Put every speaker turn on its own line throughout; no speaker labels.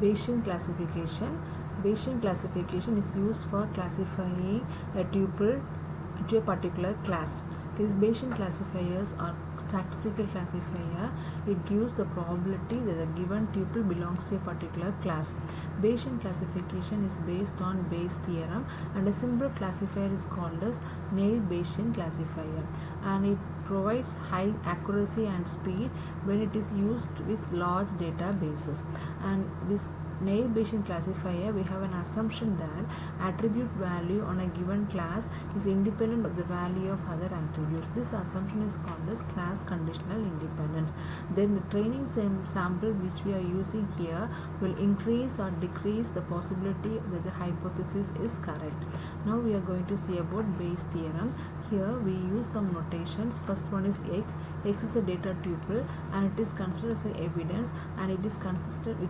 Bayesian classification. Bayesian classification is used for classifying a tuple to a particular class. These Bayesian classifiers are statistical classifier. It gives the probability that a given tuple belongs to a particular class. Bayesian classification is based on Bayes' theorem, and a simple classifier is called as naive Bayesian classifier, and it provides high accuracy and speed when it is used with large databases. And this naive Bayesian classifier, we have an assumption that attribute value on a given class is independent of the value of other attributes. This assumption is called as class conditional independence. Then the training sample which we are using here will increase or decrease the possibility that the hypothesis is correct. Now we are going to see about Bayes' theorem. Here we use some notations. First one is X. X is a data tuple and it is considered as an evidence, and it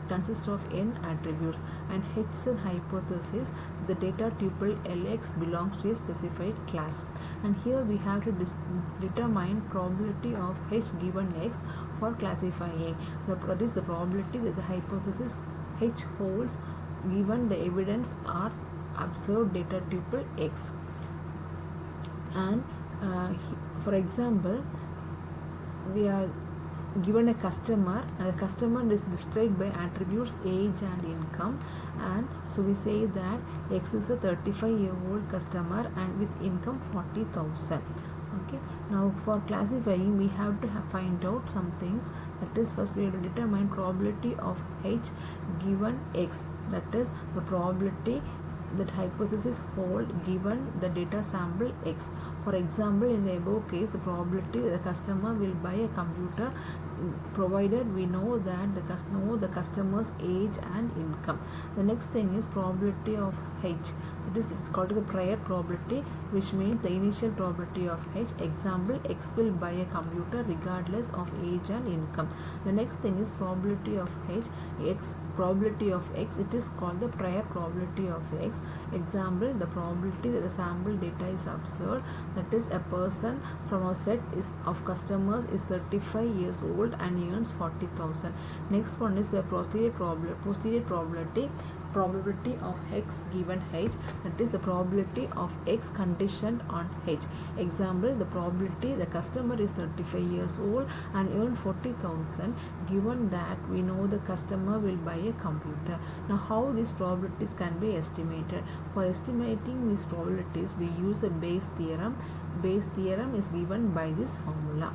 consists of n attributes, and H is a hypothesis. The data tuple Lx belongs to a specified class, and here we have to determine probability of H given X for classifying. That is the probability that the hypothesis H holds given the evidence are observed data tuple X. And for example, we are given a customer, and the customer is described by attributes age and income, and so we say that X is a 35-year-old customer and with income 40,000. Okay, now for classifying we have to find out some things. That is, first we have to determine probability of H given X, that is the probability that hypothesis hold given the data sample X. For example, in the above case, the probability that the customer will buy a computer provided we know that the customer's age and income. The next thing is probability of H. It's called the prior probability, which means the initial probability of H. Example, X will buy a computer regardless of age and income. The next thing is probability of H. Probability of X, it is called the prior probability of X. Example, the probability that the sample data is observed, that is a person from a set of customers is 35 years old and earns 40,000. Next one is the posterior probability of X given H, that is the probability of X conditioned on H. Example, the probability the customer is 35 years old and earn 40,000 given that we know the customer will buy a computer. Now how these probabilities can be estimated? For estimating these probabilities we use a Bayes' theorem. Bayes' theorem is given by this formula.